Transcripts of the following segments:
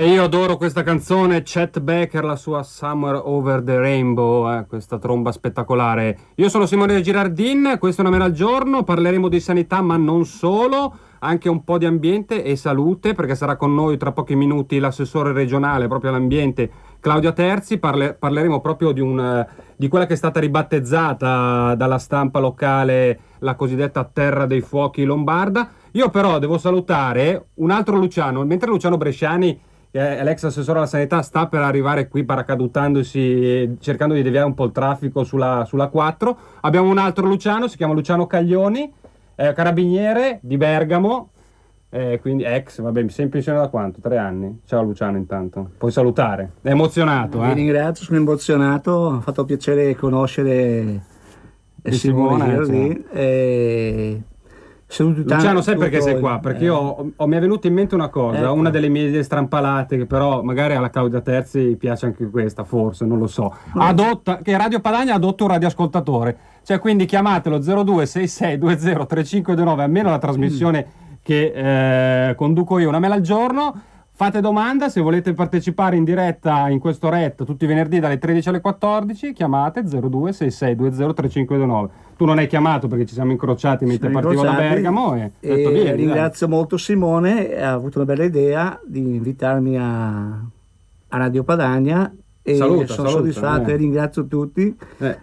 E io adoro questa canzone, Chet Baker, la sua Somewhere Over the Rainbow, questa tromba spettacolare. Io sono Simone Girardin, questo è Una Mela al Giorno, parleremo di sanità ma non solo, anche un po' di ambiente e salute, perché sarà con noi tra pochi minuti l'assessore regionale proprio all'ambiente, Claudia Terzi. Parleremo proprio di quella che è stata ribattezzata dalla stampa locale la cosiddetta Terra dei Fuochi Lombarda. Io però devo salutare un altro Luciano, mentre Luciano Bresciani, che è l'ex assessore alla sanità, sta per arrivare qui paracadutandosi, cercando di deviare un po' il traffico sulla 4. Abbiamo un altro Luciano, si chiama Luciano Caglioni, carabiniere di Bergamo, quindi vabbè, sei in pensione da quanto? 3 anni? Ciao Luciano, intanto. Puoi salutare. È emozionato, Vi ringrazio, sono emozionato, mi ha fatto piacere conoscere Simone Girardin. Luciano, sai perché sei qua? Perché mi è venuta in mente una cosa, una delle mie idee strampalate, che però magari alla Claudia Terzi piace anche questa, forse, non lo so. Che Radio Padania adotta un radioascoltatore, cioè quindi chiamatelo 0266203529, almeno la trasmissione che conduco io, Una Mela al Giorno. Fate domanda, se volete partecipare in diretta in questo RET tutti i venerdì dalle 13 alle 14, chiamate 0266203529. Tu non hai chiamato perché ci siamo incrociati mentre partivo da Bergamo e detto vieni, ringrazio molto Simone, ha avuto una bella idea di invitarmi a Radio Padania e sono soddisfatto e ringrazio tutti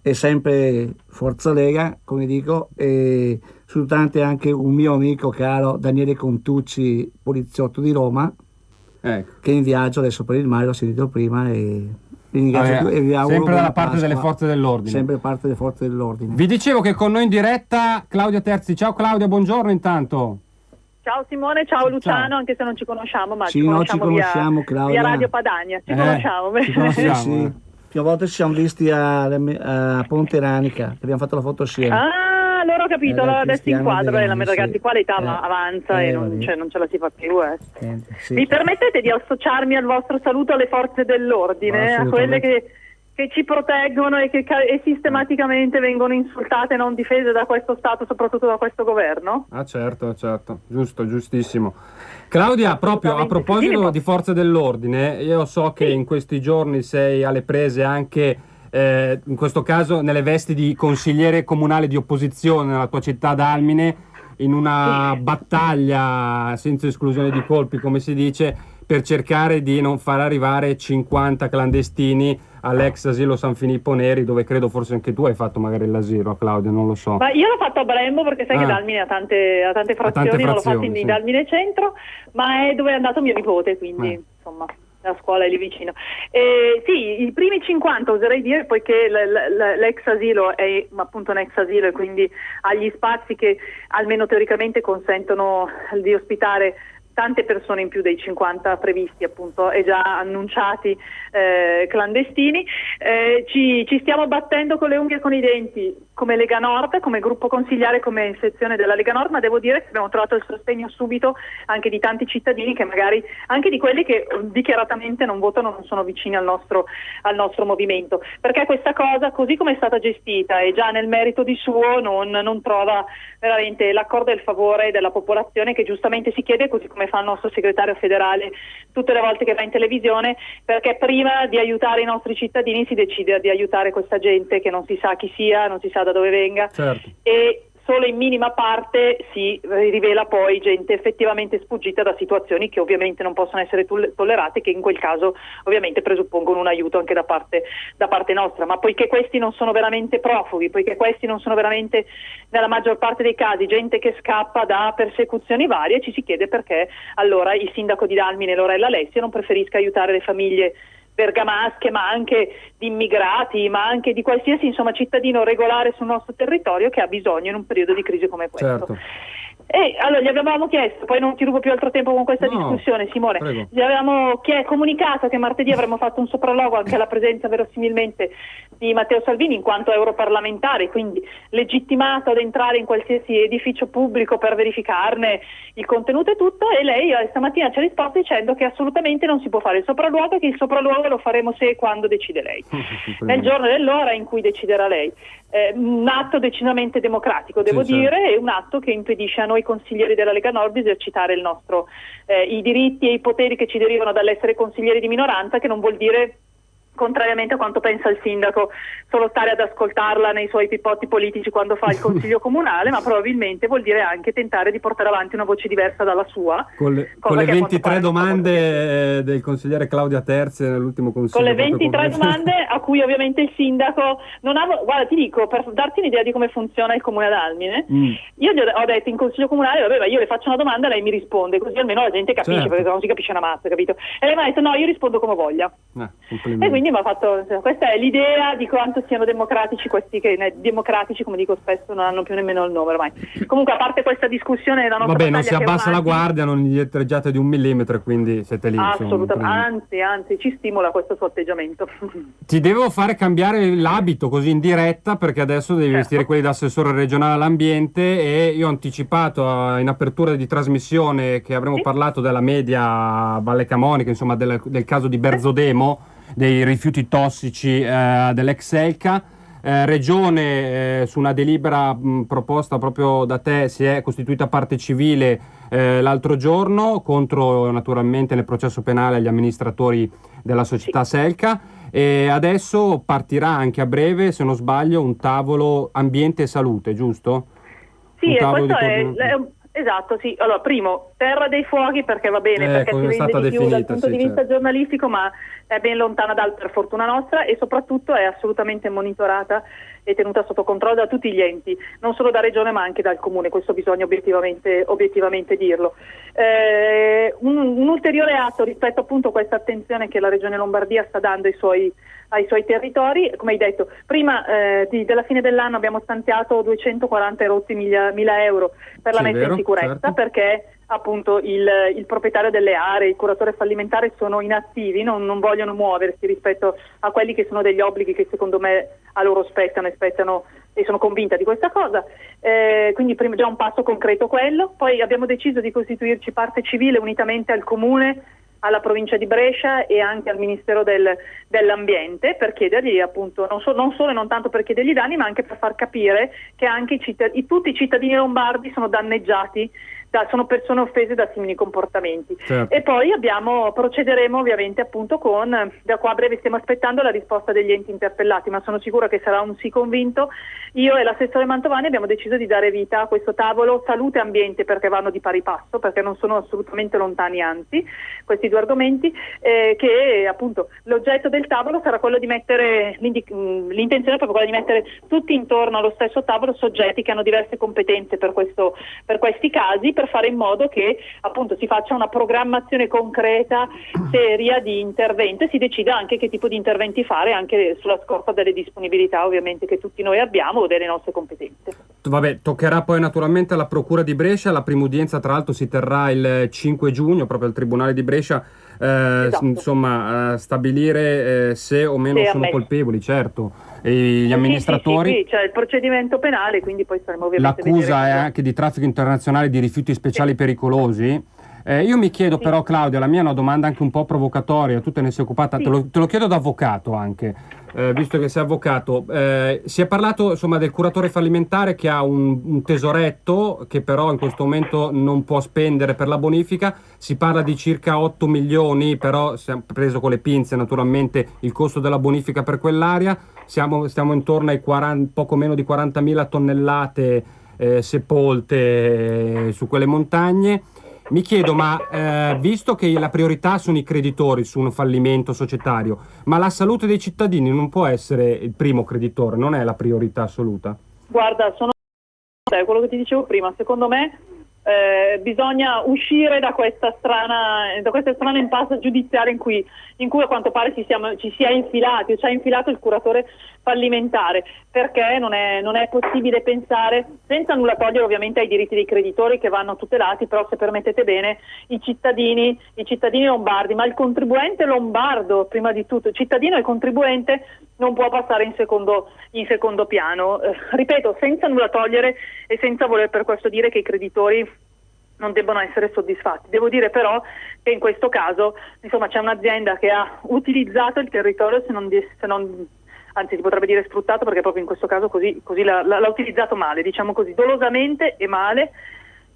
e sempre Forza Lega, come dico, e salutante anche un mio amico caro Daniele Contucci, poliziotto di Roma, che è in viaggio adesso per il mare, l'ho sentito prima e ringrazio e vi auguro sempre dalla parte delle forze dell'ordine. Sempre parte delle forze dell'ordine. Vi dicevo che con noi in diretta Claudia Terzi. Ciao Claudia, buongiorno intanto. Ciao Simone, ciao Luciano, anche se non ci conosciamo, ma ci conosciamo via Radio Padania, ci conosciamo. Sì. Più volte ci siamo visti a Ponte Ranica, che abbiamo fatto la foto assieme. Allora ho capito, allora adesso inquadro, ragazzi, qua l'età avanza e non ce la si fa più. Mi permettete di associarmi al vostro saluto alle forze dell'ordine, a quelle che ci proteggono e che sistematicamente vengono insultate e non difese da questo Stato, soprattutto da questo governo? Certo, giusto, giustissimo. Claudia, proprio a proposito di forze dell'ordine, io so che in questi giorni sei alle prese anche, in questo caso, nelle vesti di consigliere comunale di opposizione nella tua città d'Almine, in una battaglia senza esclusione di colpi, come si dice, per cercare di non far arrivare 50 clandestini all'ex asilo San Filippo Neri, dove credo forse anche tu hai fatto magari l'asilo, Claudia, non lo so. Ma io l'ho fatto a Brembo, perché sai che Dalmine ha tante frazioni, non l'ho fatto in Dalmine Centro, ma è dove è andato mio nipote, quindi insomma la scuola è lì vicino. Sì, i primi 50 oserei dire, poiché l'ex asilo è appunto un ex asilo e quindi ha gli spazi che almeno teoricamente consentono di ospitare tante persone in più dei 50 previsti appunto e già annunciati clandestini. Ci stiamo battendo con le unghie e con i denti come Lega Nord, come gruppo consigliare, come sezione della Lega Nord, ma devo dire che abbiamo trovato il sostegno subito anche di tanti cittadini, che magari anche di quelli che dichiaratamente non votano, non sono vicini al nostro movimento, perché questa cosa, così come è stata gestita e già nel merito di suo, non trova veramente l'accordo e il favore della popolazione, che giustamente si chiede, così come fa il nostro segretario federale tutte le volte che va in televisione, perché prima di aiutare i nostri cittadini si decide di aiutare questa gente che non si sa chi sia, non si sa da dove venga, e solo in minima parte si rivela poi gente effettivamente sfuggita da situazioni che ovviamente non possono essere tollerate, che in quel caso ovviamente presuppongono un aiuto anche da parte nostra. Ma poiché questi non sono veramente profughi, poiché questi non sono veramente, nella maggior parte dei casi, gente che scappa da persecuzioni varie, ci si chiede perché allora il sindaco di Dalmine, Lorella Alessia, non preferisca aiutare le famiglie bergamasche, ma anche di immigrati, ma anche di qualsiasi cittadino regolare sul nostro territorio che ha bisogno in un periodo di crisi come questo. Certo. E allora gli avevamo chiesto, poi non ti rubo più altro tempo con questa discussione, Simone, prego. Gli avevamo comunicato che martedì avremmo fatto un sopralluogo anche alla presenza verosimilmente di Matteo Salvini in quanto europarlamentare, quindi legittimato ad entrare in qualsiasi edificio pubblico per verificarne il contenuto e tutto, e lei stamattina ci ha risposto dicendo che assolutamente non si può fare il sopralluogo e che il sopralluogo lo faremo se e quando decide lei, nel giorno e nell'ora in cui deciderà lei. Un atto decisamente democratico, devo dire, e un atto che impedisce a noi noi consiglieri della Lega Nord di esercitare i diritti e i poteri che ci derivano dall'essere consiglieri di minoranza, che non vuol dire, contrariamente a quanto pensa il sindaco, solo stare ad ascoltarla nei suoi pippotti politici quando fa il consiglio comunale, ma probabilmente vuol dire anche tentare di portare avanti una voce diversa dalla sua. Con le 23 domande del consigliere Claudia Terzi nell'ultimo consiglio. Con le 23 domande a cui ovviamente il sindaco non ha... Guarda, ti dico, per darti un'idea di come funziona il comune d'Almine, io gli ho detto in consiglio comunale, vabbè, ma io le faccio una domanda e lei mi risponde, così almeno la gente capisce, certo, perché non si capisce una mazza, capito? E lei mi ha detto no, io rispondo come voglia. E quindi mi ha fatto, questa è l'idea di quanto siano democratici questi, che democratici, come dico spesso, non hanno più nemmeno il nome ormai. Comunque, a parte questa discussione, la nostra vabbè, non si abbassa la guardia, non gli indietreggiate di 1 millimetro, quindi siete lì. Assolutamente, anzi, ci stimola questo suo atteggiamento. Ti devo fare cambiare l'abito così in diretta, perché adesso devi vestire quelli da assessore regionale all'ambiente, e io ho anticipato in apertura di trasmissione che avremmo parlato della media Valle Camonica, insomma del caso di Berzodemo, dei rifiuti tossici dell'ex Elca. Regione, su una delibera proposta proprio da te, si è costituita parte civile l'altro giorno contro, naturalmente, nel processo penale agli amministratori della società Selca, e adesso partirà anche a breve, se non sbaglio, un tavolo ambiente e salute, giusto? Sì, e questo è esatto, sì. Allora, primo, terra dei fuochi, perché va bene, perché si rende di più dal punto di vista giornalistico, ma è ben lontana per fortuna nostra, e soprattutto è assolutamente monitorata e tenuta sotto controllo da tutti gli enti, non solo da Regione ma anche dal Comune, questo bisogna obiettivamente dirlo. Un ulteriore atto rispetto appunto a questa attenzione che la Regione Lombardia sta dando ai suoi territori, come hai detto, prima della fine dell'anno abbiamo stanziato 240.000 euro per la messa in sicurezza, certo, perché appunto il proprietario delle aree, il curatore fallimentare sono inattivi, non vogliono muoversi rispetto a quelli che sono degli obblighi che secondo me a loro spettano, e sono convinta di questa cosa. Quindi prima già un passo concreto quello. Poi abbiamo deciso di costituirci parte civile unitamente al Comune, alla provincia di Brescia e anche al Ministero dell'Ambiente, per chiedergli appunto non solo e non tanto per chiedergli danni, ma anche per far capire che anche tutti i cittadini lombardi sono danneggiati, sono persone offese da simili comportamenti. Certo. E poi procederemo ovviamente appunto da qua a breve stiamo aspettando la risposta degli enti interpellati, ma sono sicura che sarà un sì convinto. Io e l'assessore Mantovani abbiamo deciso di dare vita a questo tavolo salute e ambiente, perché vanno di pari passo, perché non sono assolutamente lontani, anzi, questi due argomenti, che appunto l'oggetto del tavolo sarà quello di mettere, l'intenzione è proprio quella di mettere tutti intorno allo stesso tavolo soggetti che hanno diverse competenze per questi casi, per fare in modo che appunto si faccia una programmazione concreta, seria di intervento, e si decida anche che tipo di interventi fare, anche sulla scorta delle disponibilità ovviamente che tutti noi abbiamo o delle nostre competenze. Vabbè, toccherà poi naturalmente alla Procura di Brescia, la prima udienza tra l'altro si terrà il 5 giugno proprio al Tribunale di Brescia, esatto, insomma stabilire se o meno sono colpevoli, certo, e gli amministratori. Sì, c'è il procedimento penale, quindi poi saremo ovviamente l'accusa è anche di traffico internazionale di rifiuti speciali pericolosi. Io mi chiedo però, Claudia, la mia è una domanda anche un po' provocatoria, tu te ne sei occupata, te lo chiedo da avvocato anche, visto che sei avvocato. Si è parlato insomma del curatore fallimentare che ha un tesoretto che però in questo momento non può spendere per la bonifica, si parla di circa 8 milioni, però si preso con le pinze naturalmente il costo della bonifica per quell'area, stiamo intorno ai poco meno di 40.000 tonnellate sepolte su quelle montagne. Mi chiedo, ma visto che la priorità sono i creditori su un fallimento societario, ma la salute dei cittadini non può essere il primo creditore, non è la priorità assoluta? Guarda, quello che ti dicevo prima, secondo me bisogna uscire da questa strana impasse giudiziaria in cui a quanto pare ci ha infilato il curatore fallimentare, perché non è possibile pensare, senza nulla togliere ovviamente ai diritti dei creditori che vanno tutelati, però se permettete bene i cittadini lombardi, ma il contribuente lombardo prima di tutto, il cittadino e il contribuente non può passare in secondo piano, ripeto, senza nulla togliere e senza voler per questo dire che i creditori non debbono essere soddisfatti. Devo dire però che in questo caso insomma c'è un'azienda che ha utilizzato il territorio se non anzi si potrebbe dire sfruttato, perché proprio in questo caso così l'ha utilizzato male, diciamo così, dolosamente e male,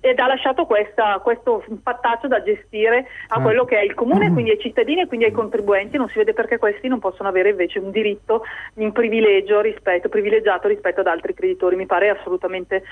ed ha lasciato questo fattaccio da gestire a quello che è il comune, quindi ai cittadini e quindi ai contribuenti. Non si vede perché questi non possono avere invece un diritto in privilegiato rispetto ad altri creditori. Mi pare assolutamente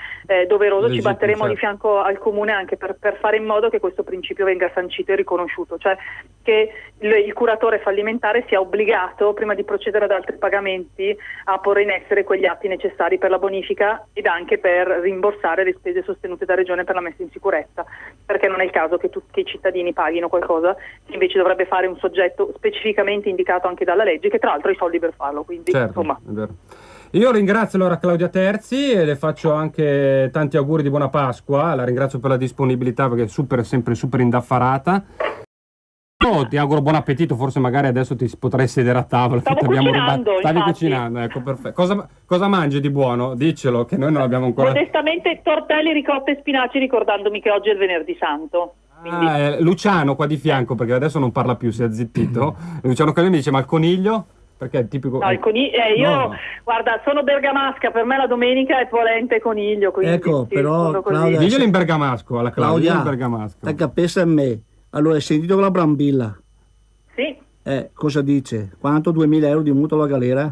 doveroso. Ci batteremo di fianco al comune anche per fare in modo che questo principio venga sancito e riconosciuto, cioè che il curatore fallimentare sia obbligato, prima di procedere ad altri pagamenti, a porre in essere quegli atti necessari per la bonifica ed anche per rimborsare le spese sostenute da Regione per la messa in sicurezza, perché non è il caso che tutti i cittadini paghino qualcosa che invece dovrebbe fare un soggetto specificamente indicato anche dalla legge, che tra l'altro ha i soldi per farlo, quindi insomma. È vero. Io ringrazio allora Claudia Terzi e le faccio anche tanti auguri di buona Pasqua, la ringrazio per la disponibilità perché è sempre super indaffarata. Ti auguro buon appetito, forse magari adesso ti potrai sedere a tavola. Stavi cucinando, ecco, perfetto. Cosa mangi di buono? Diccelo, che noi non abbiamo ancora. Modestamente tortelli, ricotta e spinaci, ricordandomi che oggi è il venerdì santo. Luciano qua di fianco, perché adesso non parla più, si è zittito. Luciano Calvi mi dice, ma il coniglio? Perché è tipico. No, il coniglio, io guarda, sono bergamasca, per me la domenica è polente e coniglio. Ecco, però Claudia, diglielo in bergamasco alla Claudia in bergamasco. La capessa a me. Allora, hai sentito con la Brambilla? Sì. Cosa dice? Quanto? 2.000 euro di mutuo alla galera?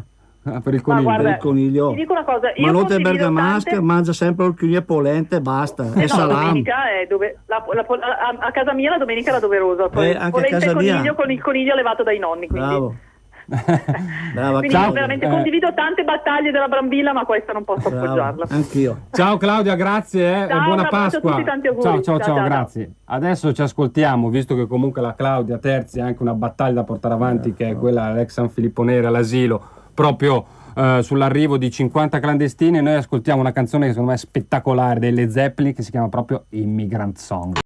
Per il coniglio. Per il coniglio. Ti dico una cosa, ma non è bergamasca, mangia sempre il coniglio polente e basta. È salame. La domenica è dove a casa mia la domenica era doverosa. Anche polente a casa coniglio mia. Con il coniglio allevato dai nonni. Quindi. Bravo. Brava, quindi ciao. veramente condivido tante battaglie della Brambilla, ma questa non posso appoggiarla. Anch'io. Ciao Claudia, grazie e buona Pasqua. A tutti, tanti Ciao, grazie. Adesso ci ascoltiamo, visto che comunque la Claudia Terzi ha anche una battaglia da portare avanti, che è quella all'ex San Filippo Neri all'asilo, proprio sull'arrivo di 50 clandestini. Noi ascoltiamo una canzone che secondo me è spettacolare delle Zeppelin, che si chiama proprio Immigrant Song.